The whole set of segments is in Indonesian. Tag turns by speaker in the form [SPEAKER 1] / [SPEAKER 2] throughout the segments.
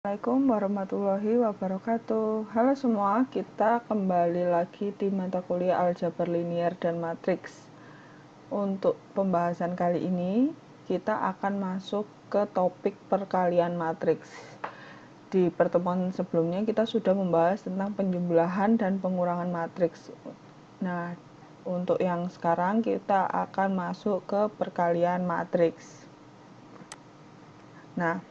[SPEAKER 1] Assalamualaikum warahmatullahi wabarakatuh. Halo semua, kita kembali lagi di mata kuliah aljabar linier dan matriks. Untuk pembahasan kali ini, kita akan masuk ke topik perkalian matriks. Di pertemuan sebelumnya kita sudah membahas tentang penjumlahan dan pengurangan matriks. Nah, untuk yang sekarang kita akan masuk ke perkalian matriks. Nah,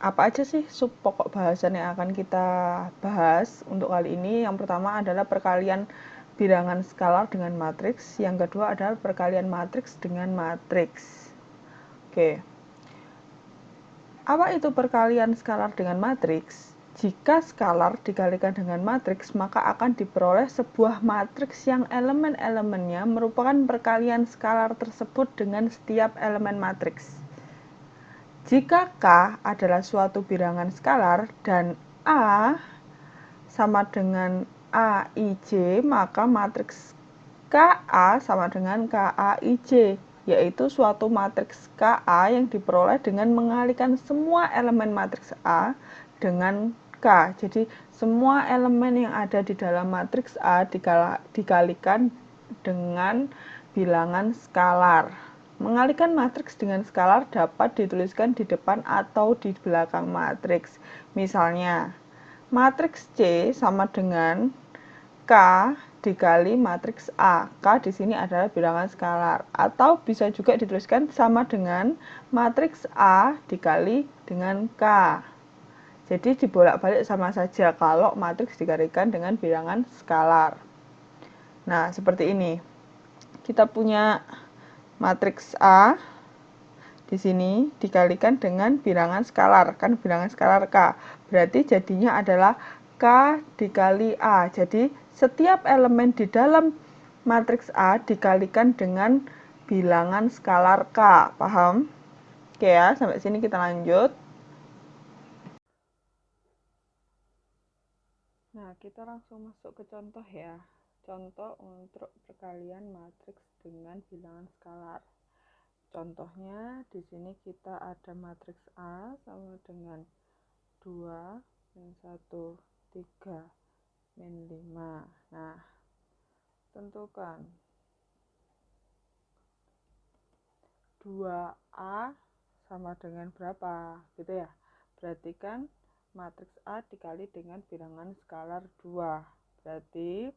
[SPEAKER 1] apa aja sih sub pokok bahasan yang akan kita bahas untuk kali ini? Yang pertama adalah perkalian bilangan skalar dengan matriks. Yang kedua adalah perkalian matriks dengan matriks. Oke. Apa itu perkalian skalar dengan matriks? Jika skalar dikalikan dengan matriks, maka akan diperoleh sebuah matriks yang elemen-elemennya merupakan perkalian skalar tersebut dengan setiap elemen matriks. Jika K adalah suatu bilangan skalar dan A sama dengan AIJ, maka matriks KA sama dengan KAIJ, yaitu suatu matriks KA yang diperoleh dengan mengalikan semua elemen matriks A dengan K. Jadi semua elemen yang ada di dalam matriks A dikalikan dengan bilangan skalar. Mengalikan matriks dengan skalar dapat dituliskan di depan atau di belakang matriks. Misalnya, matriks C sama dengan K dikali matriks A. K di sini adalah bilangan skalar. Atau bisa juga dituliskan sama dengan matriks A dikali dengan K. Jadi dibolak-balik sama saja kalau matriks dikalikan dengan bilangan skalar. Nah, seperti ini. Kita punya matriks A di sini dikalikan dengan bilangan skalar, kan bilangan skalar K. Berarti jadinya adalah K dikali A. Jadi setiap elemen di dalam matriks A dikalikan dengan bilangan skalar K. Paham? Oke ya, sampai sini kita lanjut. Nah, kita langsung masuk ke contoh ya. Contoh untuk perkalian matriks dengan bilangan skalar. Contohnya di sini kita ada matriks A sama dengan 2 min 1 3 min 5. Nah, tentukan 2A sama dengan berapa gitu ya. Berarti kan matriks A dikali dengan bilangan skalar 2. Berarti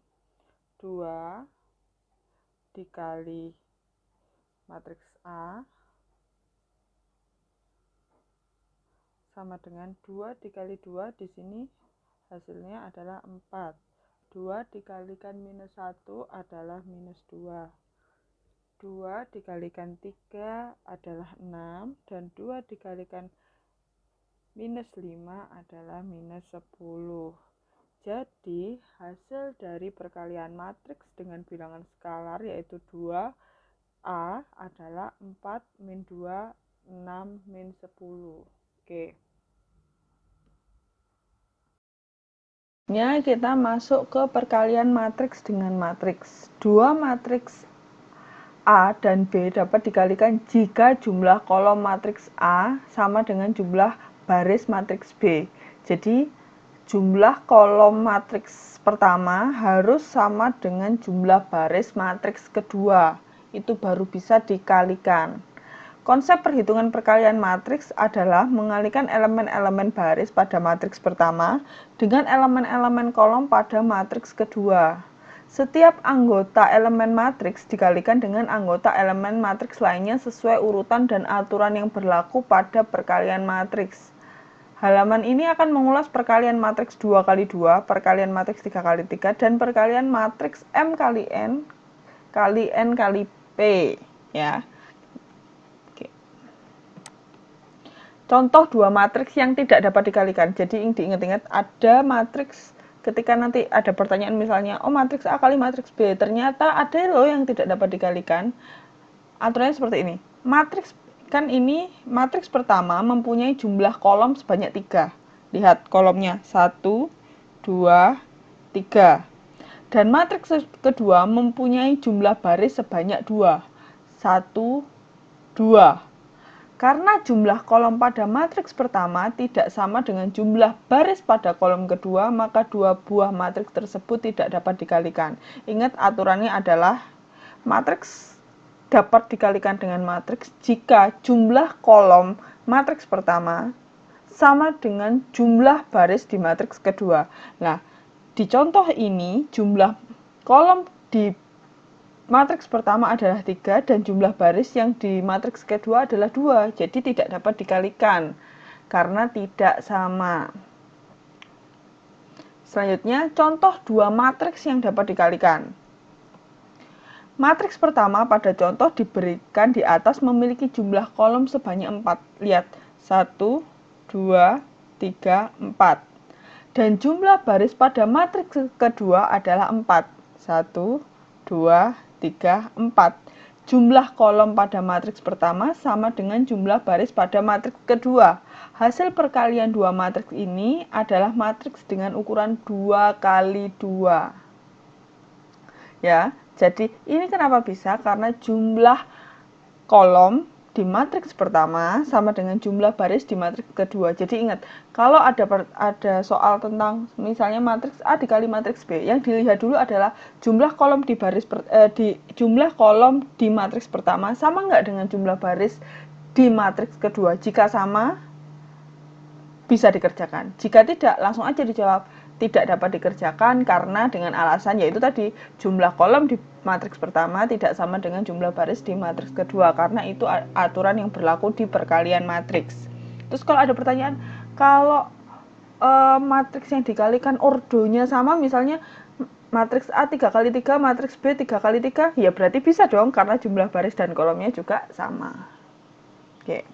[SPEAKER 1] 2 dikali matriks A sama dengan 2 dikali 2, di sini hasilnya adalah 4. 2 dikalikan minus 1 adalah minus 2. 2 dikalikan 3 adalah 6. Dan 2 dikalikan minus 5 adalah minus 10. Jadi hasil dari perkalian matriks dengan bilangan skalar yaitu 2A adalah 4 min 2, 6 min 10. Oke. Ya, kita masuk ke perkalian matriks dengan matriks. Dua matriks A dan B dapat dikalikan jika jumlah kolom matriks A sama dengan jumlah baris matriks B. Jadi, jumlah kolom matriks pertama harus sama dengan jumlah baris matriks kedua. Itu baru bisa dikalikan. Konsep perhitungan perkalian matriks adalah mengalikan elemen-elemen baris pada matriks pertama dengan elemen-elemen kolom pada matriks kedua. Setiap anggota elemen matriks dikalikan dengan anggota elemen matriks lainnya sesuai urutan dan aturan yang berlaku pada perkalian matriks. Halaman ini akan mengulas perkalian matriks 2 kali 2, perkalian matriks 3 kali 3, dan perkalian matriks M kali N kali P. Ya. Contoh dua matriks yang tidak dapat dikalikan. Jadi diingat-ingat, ada matriks ketika nanti ada pertanyaan misalnya, oh matriks A kali matriks B, ternyata ada loh yang tidak dapat dikalikan. Aturannya seperti ini. Matriks kan ini matriks pertama mempunyai jumlah kolom sebanyak 3. Lihat kolomnya 1, 2, 3. Dan matriks kedua mempunyai jumlah baris sebanyak 2. 1, 2. Karena jumlah kolom pada matriks pertama tidak sama dengan jumlah baris pada kolom kedua, maka dua buah matriks tersebut tidak dapat dikalikan. Ingat, aturannya adalah matriks dapat dikalikan dengan matriks jika jumlah kolom matriks pertama sama dengan jumlah baris di matriks kedua. Nah, di contoh ini jumlah kolom di matriks pertama adalah 3 dan jumlah baris yang di matriks kedua adalah 2. Jadi tidak dapat dikalikan karena tidak sama. Selanjutnya, contoh dua matriks yang dapat dikalikan. Matriks pertama pada contoh diberikan di atas memiliki jumlah kolom sebanyak 4. Lihat, 1, 2, 3, 4. Dan jumlah baris pada matriks kedua adalah 4. 1, 2, 3, 4. Jumlah kolom pada matriks pertama sama dengan jumlah baris pada matriks kedua. Hasil perkalian dua matriks ini adalah matriks dengan ukuran 2 kali 2. Ya, jadi ini kenapa bisa? Karena jumlah kolom di matriks pertama sama dengan jumlah baris di matriks kedua. Jadi ingat, kalau ada soal tentang misalnya matriks A dikali matriks B, yang dilihat dulu adalah jumlah kolom jumlah kolom di matriks pertama sama nggak dengan jumlah baris di matriks kedua. Jika sama, bisa dikerjakan. Jika tidak, langsung aja dijawab tidak dapat dikerjakan karena dengan alasan yaitu tadi jumlah kolom di matriks pertama tidak sama dengan jumlah baris di matriks kedua, karena itu aturan yang berlaku di perkalian matriks. Terus kalau ada pertanyaan, kalau matriks yang dikalikan ordonya sama, misalnya matriks A 3 kali 3, matriks B 3 kali 3, ya berarti bisa dong karena jumlah baris dan kolomnya juga sama. Oke.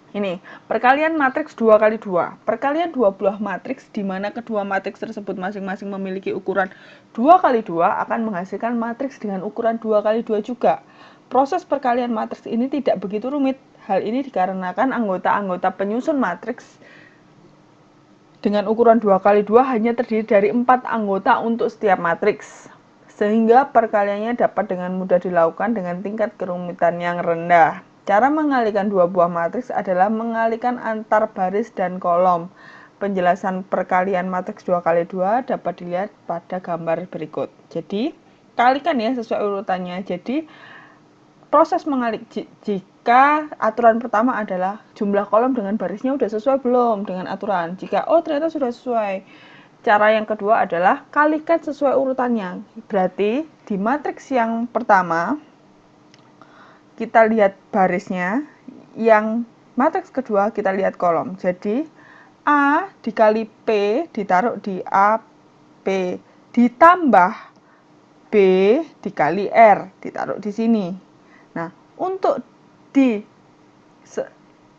[SPEAKER 1] Ini, perkalian matriks 2 kali 2. Perkalian dua buah matriks di mana kedua matriks tersebut masing-masing memiliki ukuran 2 kali 2 akan menghasilkan matriks dengan ukuran 2 kali 2 juga. Proses perkalian matriks ini tidak begitu rumit. Hal ini dikarenakan anggota-anggota penyusun matriks dengan ukuran 2 kali 2 hanya terdiri dari 4 anggota untuk setiap matriks. Sehingga perkaliannya dapat dengan mudah dilakukan dengan tingkat kerumitan yang rendah. Cara mengalihkan dua buah matriks adalah mengalihkan antar baris dan kolom. Penjelasan perkalian matriks 2 kali 2 dapat dilihat pada gambar berikut. Jadi, kalikan ya sesuai urutannya. Jadi, proses mengalik jika aturan pertama adalah jumlah kolom dengan barisnya udah sesuai belum dengan aturan. Jika ternyata sudah sesuai. Cara yang kedua adalah kalikan sesuai urutannya. Berarti di matriks yang pertama kita lihat barisnya, yang matriks kedua kita lihat kolom. Jadi A dikali P ditaruh di A, P, ditambah B dikali R ditaruh di sini. Nah, untuk di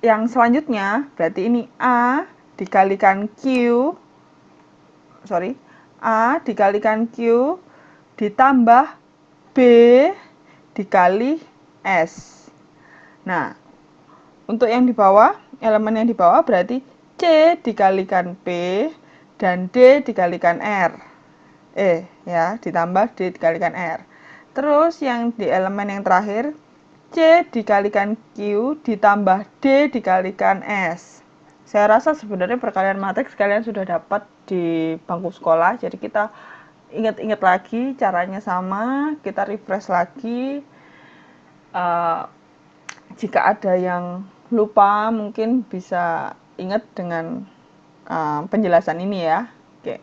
[SPEAKER 1] yang selanjutnya berarti ini A dikalikan A dikalikan Q ditambah B dikali S. Nah, untuk yang di bawah, elemen yang di bawah berarti C dikalikan P dan D dikalikan R. Ya, ditambah D dikalikan R. Terus yang di elemen yang terakhir, C dikalikan Q ditambah D dikalikan S. Saya rasa sebenarnya perkalian matriks kalian sudah dapat di bangku sekolah, jadi kita ingat-ingat lagi caranya sama, kita refresh lagi. Jika ada yang lupa mungkin bisa ingat dengan penjelasan ini ya. Oke.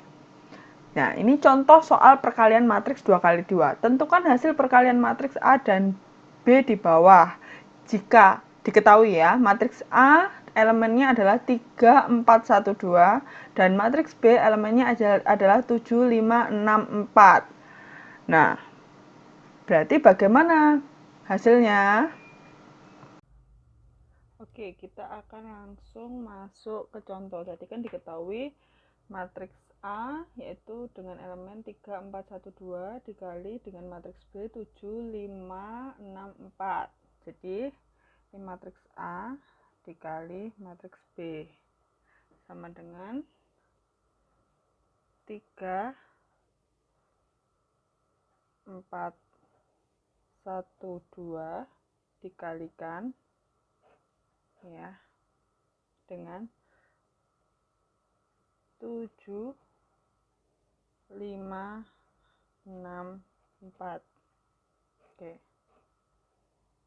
[SPEAKER 1] Nah, ini contoh soal perkalian matriks 2 kali 2. Tentukan hasil perkalian matriks A dan B di bawah. Jika diketahui ya, matriks A elemennya adalah 3, 4, 1, 2 dan matriks B elemennya adalah 7, 5, 6, 4. Nah, berarti bagaimana hasilnya? Oke, kita akan langsung masuk ke contoh. Jadi kan diketahui matriks A yaitu dengan elemen 3, 4, 1, 2 dikali dengan matriks B 7, 5, 6, 4. Jadi ini matriks A dikali matriks B sama dengan 3, 4, 1, 2 dikalikan ya, dengan 7, 5, 6, 4. Oke.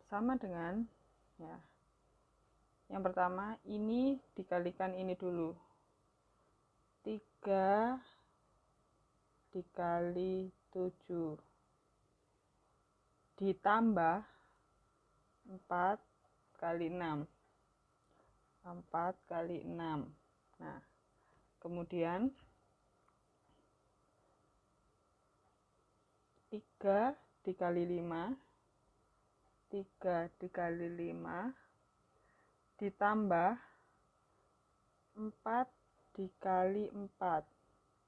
[SPEAKER 1] Sama dengan, ya, yang pertama ini dikalikan ini dulu. 3 dikali 7 ditambah 4 kali 6. 4 kali 6. Nah, kemudian 3 dikali 5. 3 dikali 5 ditambah 4 dikali 4.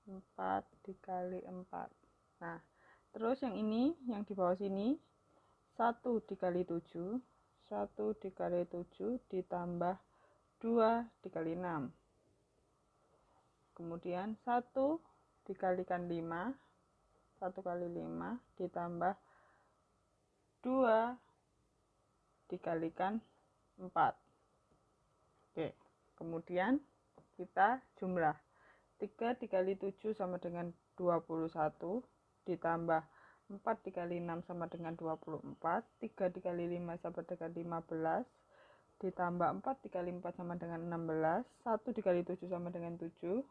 [SPEAKER 1] 4 dikali 4. Nah, terus yang ini, yang di bawah sini, 1 dikali 7. 1 dikali 7 ditambah 2 dikali 6. Kemudian 1 dikalikan 5. 1 kali 5 ditambah 2 dikalikan 4. Oke, kemudian kita jumlah. 3 dikali 7 sama dengan 21, ditambah 4 dikali 6 sama dengan 24, 3 dikali 5 sama dengan 15, ditambah 4 dikali 4 sama dengan 16, 1 dikali 7 sama dengan 7,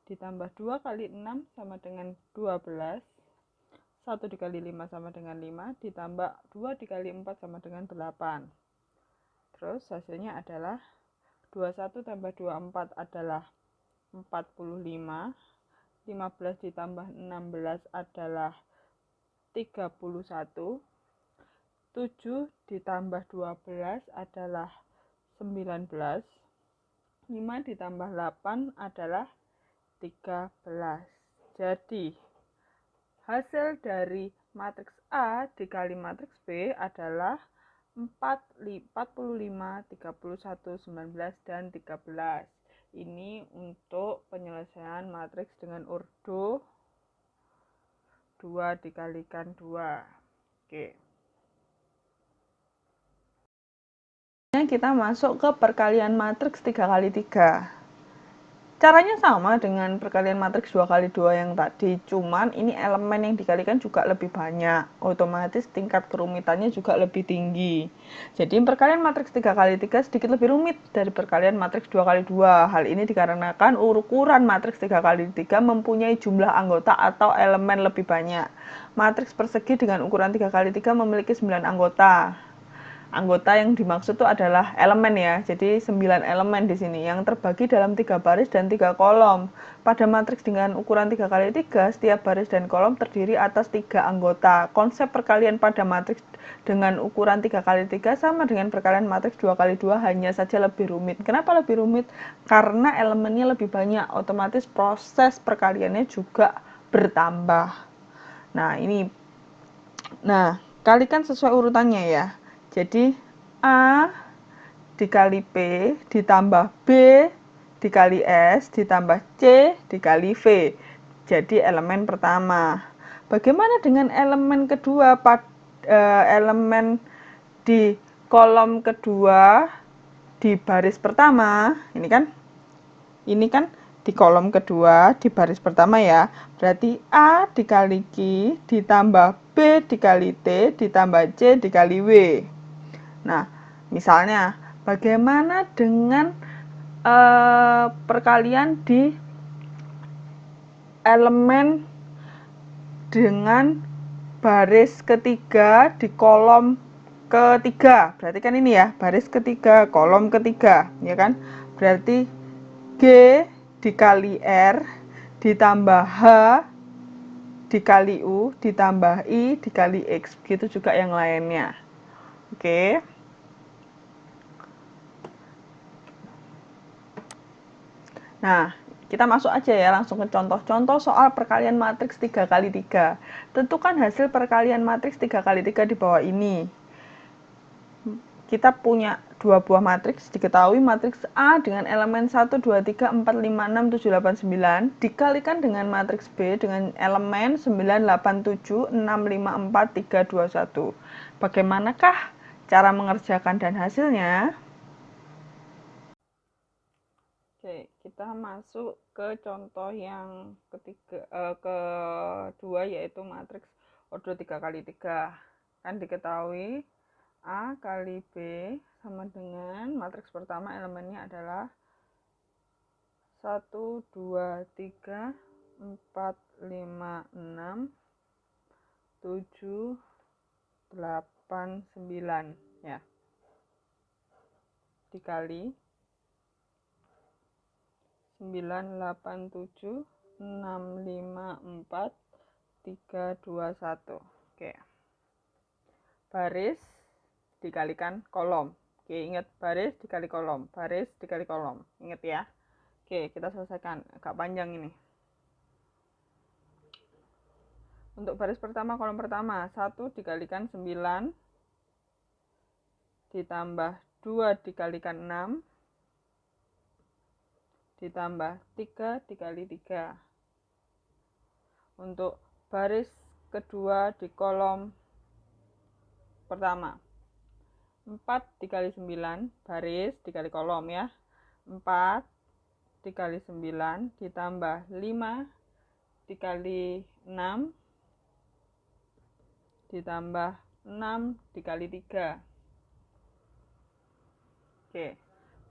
[SPEAKER 1] ditambah 2 kali 6 sama dengan 12, 1 dikali 5 sama dengan 5, ditambah 2 dikali 4 sama dengan 8. Terus hasilnya adalah 21 tambah 24 adalah 45. 15 ditambah 16 adalah 31. 7 ditambah 12 adalah 19. 5 ditambah 8 adalah 13. Jadi hasil dari matriks A dikali matriks B adalah 45, 31, 19, dan 13. Ini untuk penyelesaian matriks dengan ordo 2 dikalikan 2. Oke. Kita masuk ke perkalian matriks 3 kali 3. Caranya sama dengan perkalian matriks 2 kali 2 yang tadi, cuman ini elemen yang dikalikan juga lebih banyak, otomatis tingkat kerumitannya juga lebih tinggi. Jadi perkalian matriks 3 kali 3 sedikit lebih rumit dari perkalian matriks 2 kali 2. Hal ini dikarenakan ukuran matriks 3 kali 3 mempunyai jumlah anggota atau elemen lebih banyak. Matriks persegi dengan ukuran 3 kali 3 memiliki 9 anggota. Anggota yang dimaksud itu adalah elemen ya. Jadi 9 elemen di sini yang terbagi dalam 3 baris dan 3 kolom. Pada matriks dengan ukuran 3 kali 3, setiap baris dan kolom terdiri atas 3 anggota. Konsep perkalian pada matriks dengan ukuran 3 kali 3 sama dengan perkalian matriks 2 kali 2, hanya saja lebih rumit. Kenapa lebih rumit? Karena elemennya lebih banyak, otomatis proses perkaliannya juga bertambah. Nah, kalikan sesuai urutannya ya. Jadi A dikali P ditambah B dikali S ditambah C dikali V. Jadi elemen pertama. Bagaimana dengan elemen kedua? Elemen di kolom kedua di baris pertama. Ini kan di kolom kedua di baris pertama ya. Berarti A dikali Q ditambah B dikali T ditambah C dikali W. Nah, misalnya bagaimana dengan perkalian di elemen dengan baris ketiga di kolom ketiga. Berarti kan ini ya, baris ketiga, kolom ketiga, ya kan? Berarti G dikali R ditambah H dikali U ditambah I dikali X. Begitu juga yang lainnya. Oke. Nah, kita masuk aja ya langsung ke contoh-contoh soal perkalian matriks 3 kali 3. Tentukan hasil perkalian matriks 3 kali 3 di bawah ini. Kita punya dua buah matriks, diketahui matriks A dengan elemen 1, 2, 3, 4, 5, 6, 7, 8, 9 dikalikan dengan matriks B dengan elemen 9, 8, 7, 6, 5, 4, 3, 2, 1. Bagaimanakah cara mengerjakan dan hasilnya? kita masuk ke contoh yang kedua, yaitu matriks ordo 3x3. Kan diketahui A kali B sama dengan matriks pertama elemennya adalah 1, 2, 3, 4, 5, 6, 7, 8, 9 ya. Dikali 9, 8, 7, 6, 5, 4, 3, 2, 1. Oke. Baris dikalikan kolom. Oke, ingat baris dikali kolom, baris dikali kolom. Ingat ya. Oke, kita selesaikan. Agak panjang ini. Untuk baris pertama, kolom pertama, 1 dikalikan 9 ditambah 2 dikalikan 6 ditambah 3 dikali 3. Untuk baris kedua di kolom pertama, 4 dikali 9, baris dikali kolom ya. 4 dikali 9 ditambah 5 dikali 6 ditambah 6 dikali 3. Oke,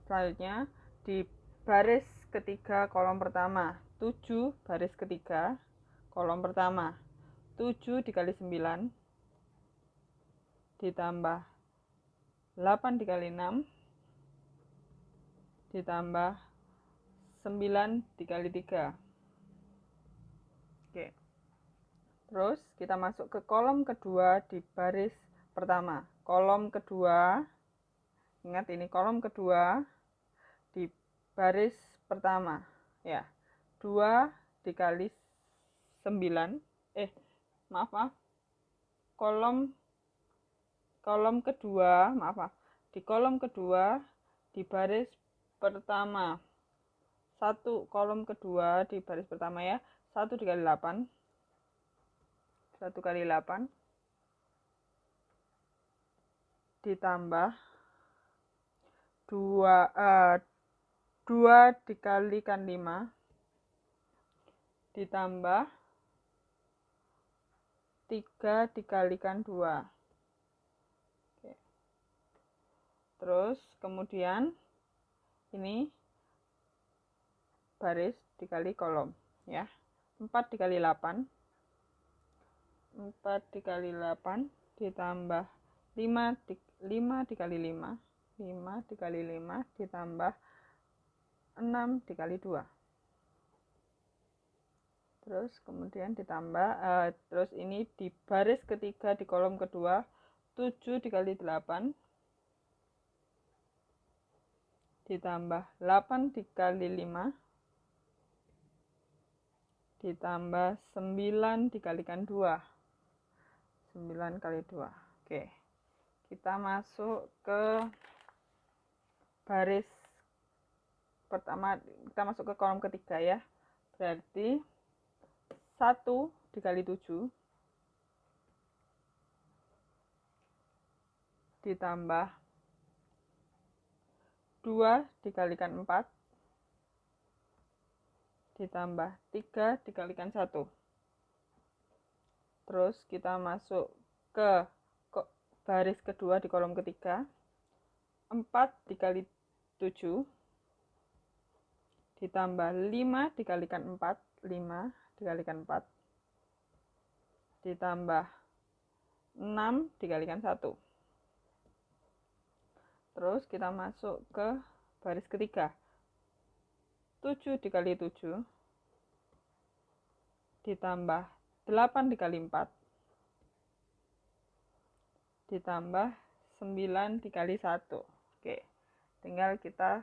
[SPEAKER 1] selanjutnya di baris ketiga kolom pertama, 7 baris ketiga kolom pertama, 7 dikali 9 ditambah 8 dikali 6 ditambah 9 dikali 3. Oke. Terus kita masuk ke kolom kedua di baris pertama. Kolom kedua, ingat ini kolom kedua di baris pertama ya. 2 dikali 9, maaf. Kolom kedua, di kolom kedua di baris pertama, 1 kolom kedua di baris pertama ya, 1 dikali 8, 1 kali 8 ditambah 2 dikalikan 5 ditambah 3 dikalikan 2. Oke. Terus kemudian ini baris dikali kolom ya. 4 dikali 8 dikali 8 ditambah 5 dikali 5 dikali 5 ditambah 6 dikali 2. Terus kemudian ditambah terus ini di baris ketiga di kolom kedua, 7 dikali 8 ditambah 8 dikali 5 ditambah 9 dikalikan 2. 9 kali 2. Oke. Kita masuk ke baris pertama, kita masuk ke kolom ketiga ya. Berarti 1 dikali 7 ditambah 2 dikalikan 4 ditambah 3 dikalikan 1. Terus kita masuk ke baris kedua di kolom ketiga, 4 dikali 7 ditambah 5 dikalikan 4, 5 dikalikan 4 ditambah 6 dikalikan 1. Terus kita masuk ke baris ketiga, 7 dikali 7 ditambah 8 dikali 4 ditambah 9 dikali 1. Oke, tinggal kita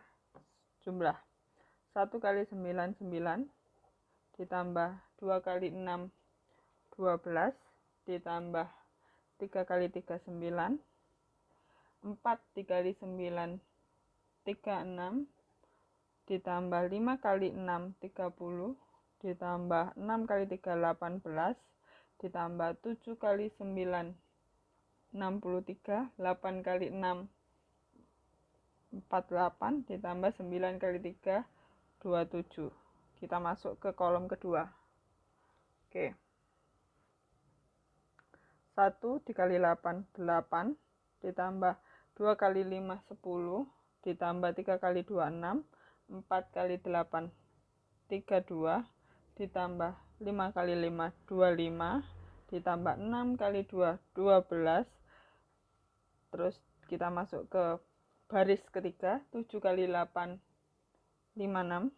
[SPEAKER 1] jumlah. 1 kali 9, 9 ditambah 2 kali 6, 12 ditambah 3 kali 3, 9, 4 dikali 9, 36 ditambah 5 kali 6, 30 ditambah 6 kali 3, 18 ditambah 7 kali 9, 63, 8 kali 6, 48 ditambah 9 kali 3, 27. Kita masuk ke kolom kedua. Oke. 1 dikali 8, 8. Ditambah 2 kali 5, 10. Ditambah 3 kali 2, 6. 4 kali 8, 32. Ditambah 5 kali 5, 25. Ditambah 6 kali 2, 12. Terus kita masuk ke baris ketiga. 7 kali 8, 56.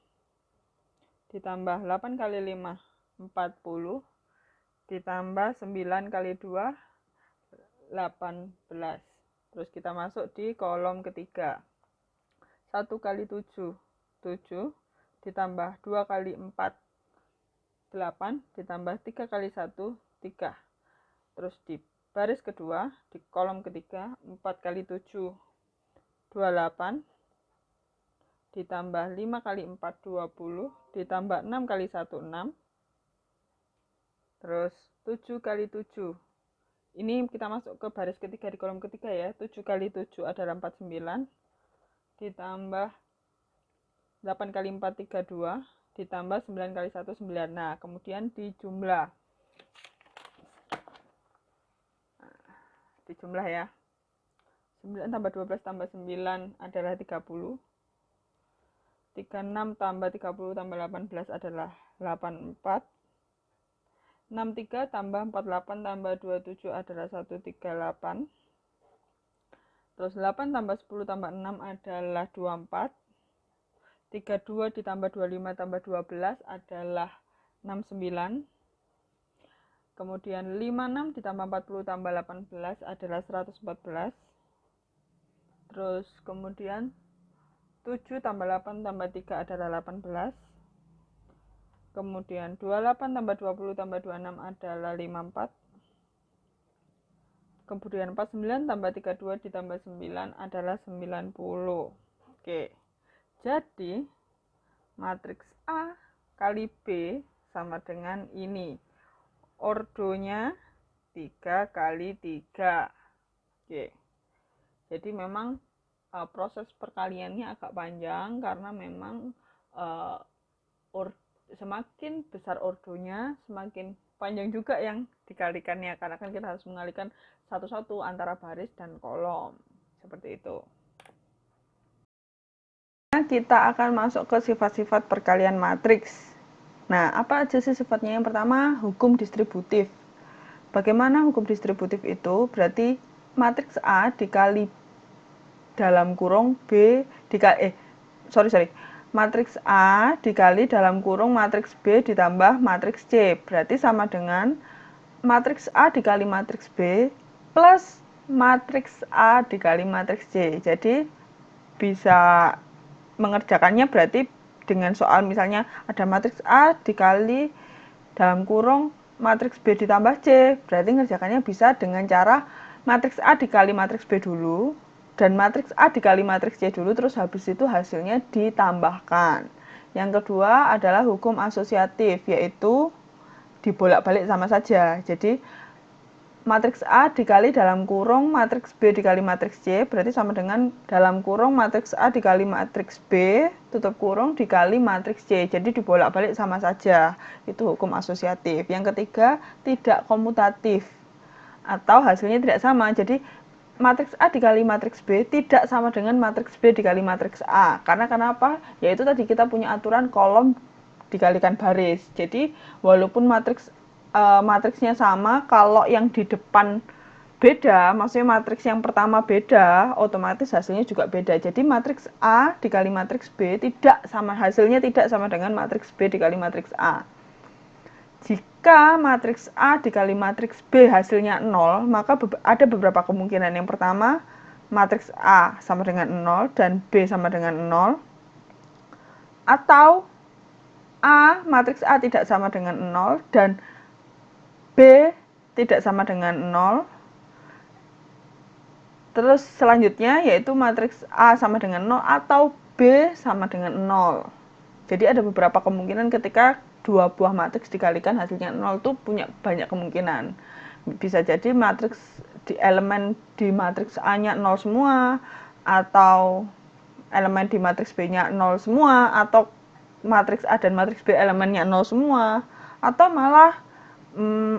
[SPEAKER 1] Ditambah 8 kali 5, 40. Ditambah 9 kali 2, 18. Terus kita masuk di kolom ketiga. 1 kali 7, 7. Ditambah 2 kali 4, 8. Ditambah 3 kali 1, 3. Terus di baris kedua, di kolom ketiga, 4 kali 7, 28. Ditambah 5 kali 4, 20. Ditambah 6 kali 1, 6. Terus 7 kali 7. Ini kita masuk ke baris ketiga di kolom ketiga ya. 7 kali 7 adalah 49. Ditambah 8 kali 4, 32. Ditambah 9 kali 1, 9. Nah, kemudian dijumlah. Dijumlah ya. 9 tambah 12 tambah 9 adalah 30. 36 tambah 30 tambah 18 adalah 84. 63 tambah 48 tambah 27 adalah 138. Terus 8 tambah 10 tambah 6 adalah 24. 32 ditambah 25 tambah 12 adalah 69. Kemudian 56 ditambah 40 tambah 18 adalah 114. Terus kemudian 7 tambah 8 tambah 3 adalah 18. Kemudian 28 tambah 20 tambah 26 adalah 54. Kemudian 49 tambah 32 ditambah 9 adalah 90. Oke. Jadi matriks A kali B sama dengan ini. Ordonya 3 kali 3. Oke. Jadi memang proses perkaliannya agak panjang karena memang semakin besar ordonya, semakin panjang juga yang dikalikannya, karena kan kita harus mengalihkan satu-satu antara baris dan kolom. Seperti itu. Kita akan masuk ke sifat-sifat perkalian matriks. Nah, apa aja sih sifatnya? Yang pertama, hukum distributif. Bagaimana hukum distributif itu? Berarti matriks A dikali dalam kurung B dikali matriks A dikali dalam kurung matriks B ditambah matriks C. Berarti sama dengan matriks A dikali matriks B plus matriks A dikali matriks C. Jadi bisa mengerjakannya berarti dengan soal misalnya ada matriks A dikali dalam kurung matriks B ditambah C. Berarti mengerjakannya bisa dengan cara matriks A dikali matriks B dulu dan matriks A dikali matriks C dulu, terus habis itu hasilnya ditambahkan. Yang kedua adalah hukum asosiatif, yaitu dibolak-balik sama saja. Jadi matriks A dikali dalam kurung matriks B dikali matriks C berarti sama dengan dalam kurung matriks A dikali matriks B tutup kurung dikali matriks C. Jadi dibolak-balik sama saja. Itu hukum asosiatif. Yang ketiga, tidak komutatif atau hasilnya tidak sama. Jadi matriks A dikali matriks B tidak sama dengan matriks B dikali matriks A. Karena kenapa? Yaitu tadi kita punya aturan kolom dikalikan baris. Jadi walaupun matriksnya sama, kalau yang di depan beda, maksudnya matriks yang pertama beda, otomatis hasilnya juga beda. Jadi matriks A dikali matriks B hasilnya tidak sama dengan matriks B dikali matriks A. Jika matriks A dikali matriks B hasilnya 0, maka ada beberapa kemungkinan. Yang pertama, matriks A sama dengan 0 dan B sama dengan 0. Atau A, matriks A tidak sama dengan 0 dan B tidak sama dengan 0. Terus selanjutnya yaitu matriks A sama dengan 0 atau B sama dengan 0. Jadi ada beberapa kemungkinan ketika dua buah matriks dikalikan hasilnya 0 itu punya banyak kemungkinan. Bisa jadi matriks di elemen di matriks A-nya 0 semua, atau elemen di matriks B-nya 0 semua, atau matriks A dan matriks B elemennya 0 semua, atau malah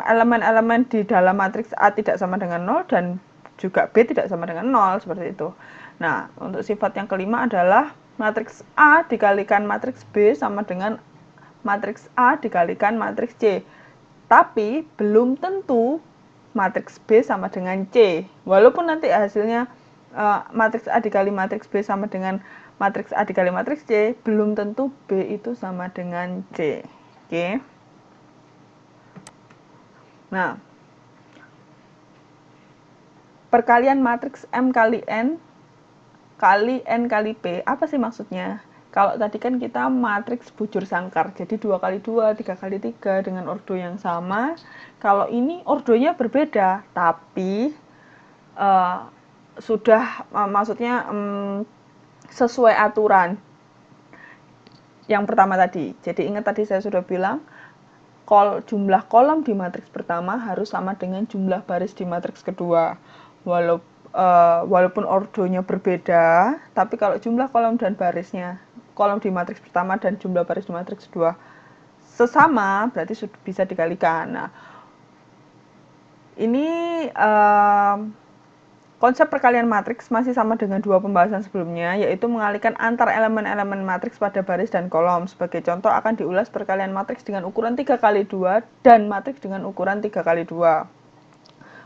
[SPEAKER 1] elemen-elemen di dalam matriks A tidak sama dengan 0 dan juga B tidak sama dengan 0, seperti itu. Nah, untuk sifat yang kelima adalah matriks A dikalikan matriks B sama dengan matriks A dikalikan matriks C. Tapi belum tentu matriks B sama dengan C. Walaupun nanti hasilnya matriks A dikali matriks B sama dengan matriks A dikali matriks C, belum tentu B itu sama dengan C. Oke. Nah, perkalian matriks M kali N kali P, apa sih maksudnya? Kalau tadi kan kita matriks bujur sangkar, jadi 2 kali 2, 3 kali 3 dengan ordo yang sama. Kalau ini ordonya berbeda, tapi sudah maksudnya sesuai aturan yang pertama tadi. Jadi ingat tadi saya sudah bilang, jumlah kolom di matriks pertama harus sama dengan jumlah baris di matriks kedua. Walaupun ordonya berbeda, tapi kalau jumlah kolom dan barisnya, kolom di matriks pertama dan jumlah baris di matriks kedua sesama, berarti sudah bisa dikalikan. Nah, ini konsep perkalian matriks masih sama dengan dua pembahasan sebelumnya, yaitu mengalihkan antar elemen-elemen matriks pada baris dan kolom. Sebagai contoh akan diulas perkalian matriks dengan ukuran 3 kali 2 dan matriks dengan ukuran 3 kali 2.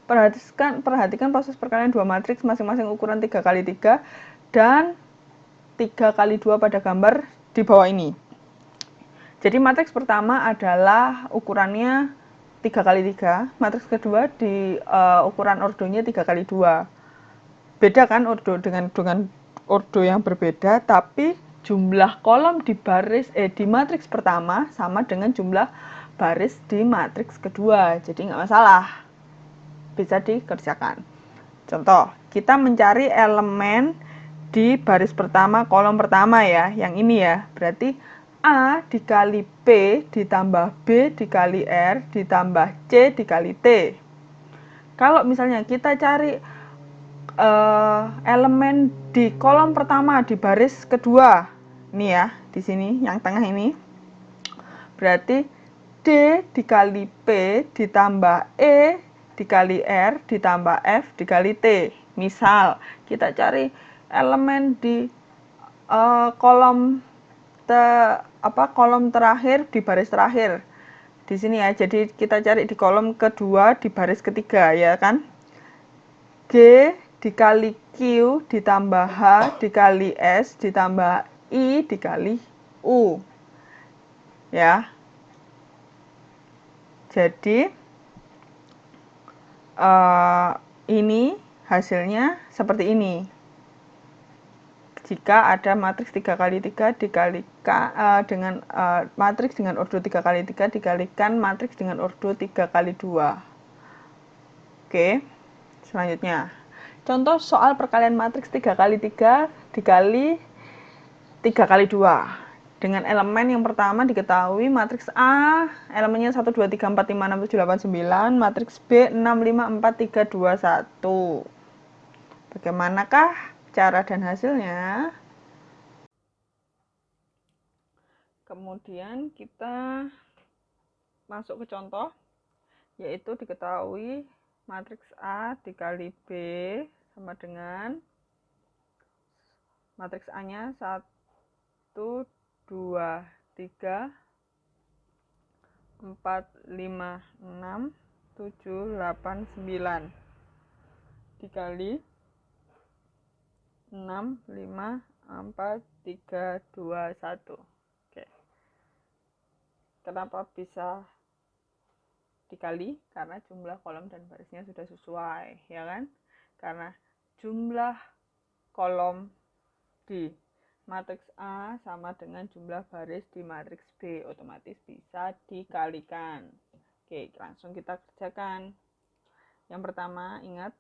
[SPEAKER 1] Perhatikan proses perkalian dua matriks masing-masing ukuran 3 kali 3 dan 3 kali 2 pada gambar di bawah ini. Jadi matriks pertama adalah ukurannya 3 kali 3, matriks kedua di ukuran ordonya 3 kali 2. Beda kan ordo dengan ordo yang berbeda, tapi jumlah kolom di di matriks pertama sama dengan jumlah baris di matriks kedua. Jadi nggak masalah, bisa dikerjakan. Contoh, kita mencari elemen di baris pertama kolom pertama ya, yang ini ya. Berarti A dikali P ditambah B dikali R ditambah C dikali T. Kalau misalnya kita cari elemen di kolom pertama di baris kedua, ini ya, di sini yang tengah ini, berarti D dikali P ditambah E dikali R ditambah F dikali T. Misal kita cari elemen di kolom kolom terakhir di baris terakhir di sini ya. Jadi kita cari di kolom kedua di baris ketiga ya kan. G dikali Q ditambah H dikali S ditambah I dikali U. Ya. Jadi ini hasilnya seperti ini. Jika ada matriks 3 kali 3 dikalikan dengan matriks dengan ordo 3 kali 3 dikalikan matriks dengan ordo 3 kali 2. Oke. Selanjutnya, contoh soal perkalian matriks 3 kali 3 dikali 3 kali 2. Dengan elemen yang pertama diketahui matriks A, elemennya 1, 2, 3, 4, 5, 6, 7, 8, 9, matriks B 6, 5, 4, 3, 2, 1. Bagaimanakah cara dan hasilnya? Kemudian kita masuk ke contoh, yaitu diketahui matriks A dikali B sama dengan matriks A-nya 1, 2, 3, 4, 5, 6, 7, 8, 9 dikali 6, 5, 4, 3, 2, 1. Oke. Kenapa bisa dikali? Karena jumlah kolom dan barisnya sudah sesuai, ya kan? Karena jumlah kolom di matriks A sama dengan jumlah baris di matriks B, otomatis bisa dikalikan. Oke, langsung kita kerjakan. Yang pertama, ingat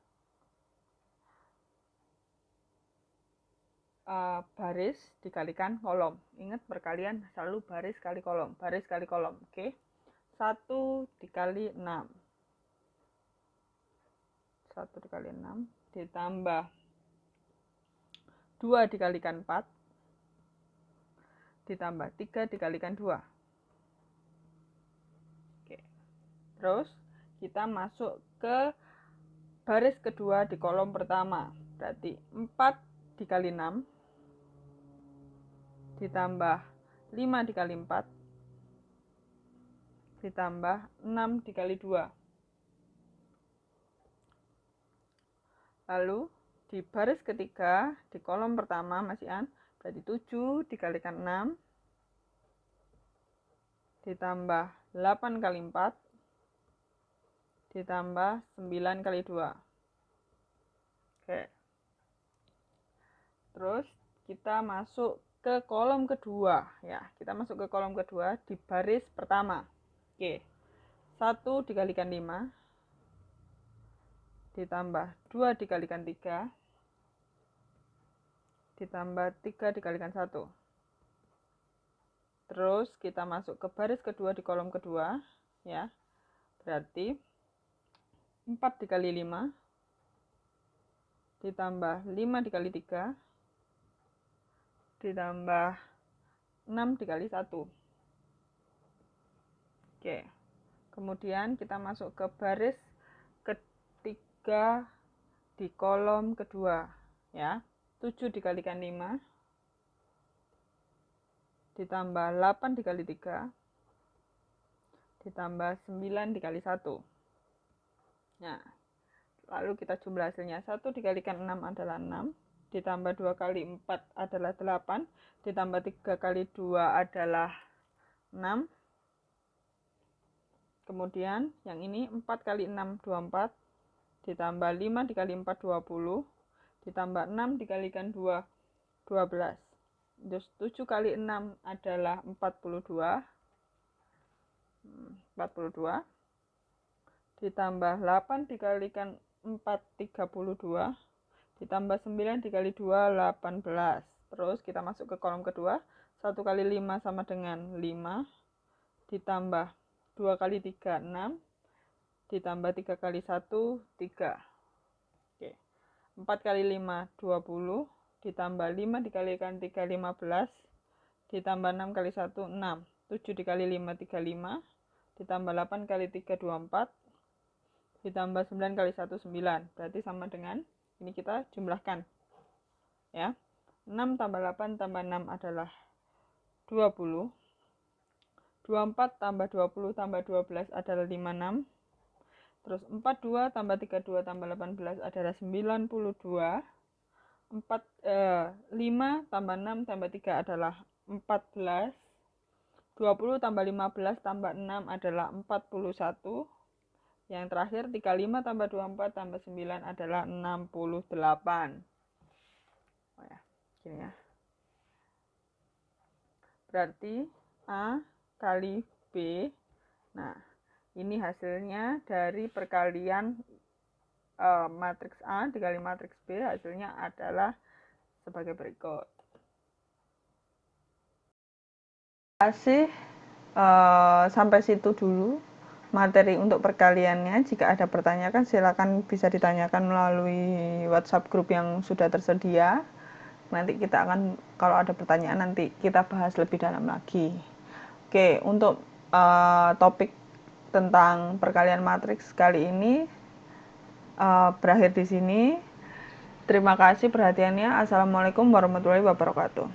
[SPEAKER 1] baris dikalikan kolom. Ingat perkalian selalu baris kali kolom, baris kali kolom. Oke. 1 dikali 6. 1 dikali 6 ditambah 2 dikalikan 4 ditambah 3 dikalikan 2. Oke. Terus kita masuk ke baris kedua di kolom pertama. Berarti 4 dikali 6 ditambah 5 dikali 4 ditambah 6 dikali 2. Lalu di baris ketiga di kolom pertama masih berarti 7 dikalikan 6 ditambah 8 kali 4 ditambah 9 kali 2. Oke. Terus kita masuk ke kolom kedua ya. Kita masuk ke kolom kedua di baris pertama. Oke. 1 dikalikan 5 ditambah 2 dikalikan 3 ditambah 3 dikalikan 1. Terus kita masuk ke baris kedua di kolom kedua ya. Berarti 4 dikali 5 ditambah 5 dikali 3 ditambah 6 dikali 1. Oke. Kemudian kita masuk ke baris ketiga di kolom kedua ya. 7 dikalikan 5 ditambah 8 dikali 3 ditambah 9 dikali 1. Nah, lalu kita jumlah hasilnya. 1 dikalikan 6 adalah 6 ditambah 2 kali 4 adalah 8 ditambah 3 kali 2 adalah 6. Kemudian yang ini 4 kali 6 24 ditambah 5 dikali 4 20 ditambah 6 dikalikan 2 12. Terus 7 kali 6 adalah 42 ditambah 8 dikalikan 4 32 ditambah 9 dikali 2 18. Terus kita masuk ke kolom kedua. 1 kali 5 sama dengan 5 ditambah 2 kali 3 6 ditambah 3 kali 1 3. Oke. 4 kali 5 20 ditambah 5 dikalikan 3 15 ditambah 6 kali 1 6. 7 dikali 5 35 ditambah 8 kali 3 24 ditambah 9 kali 1 9. Berarti sama dengan ini, kita jumlahkan ya. 6 tambah 8 tambah 6 adalah 20. 24 tambah 20 tambah 12 adalah 56. Terus 42 tambah 32 tambah 18 adalah 92. 5 tambah 6 tambah 3 adalah 14. 20 tambah 15 tambah 6 adalah 41. Yang terakhir 35 tambah 24 tambah 9 adalah 68. Oh ya, gini ya. Berarti A kali B. Nah, ini hasilnya dari perkalian matriks A dikali matriks B, hasilnya adalah sebagai berikut. Terima kasih. Sampai situ dulu materi untuk perkaliannya. Jika ada pertanyaan, silakan bisa ditanyakan melalui WhatsApp grup yang sudah tersedia. Nanti kita akan, kalau ada pertanyaan, nanti kita bahas lebih dalam lagi. Oke, untuk topik tentang perkalian matriks kali ini berakhir di sini. Terima kasih perhatiannya. Assalamualaikum warahmatullahi wabarakatuh.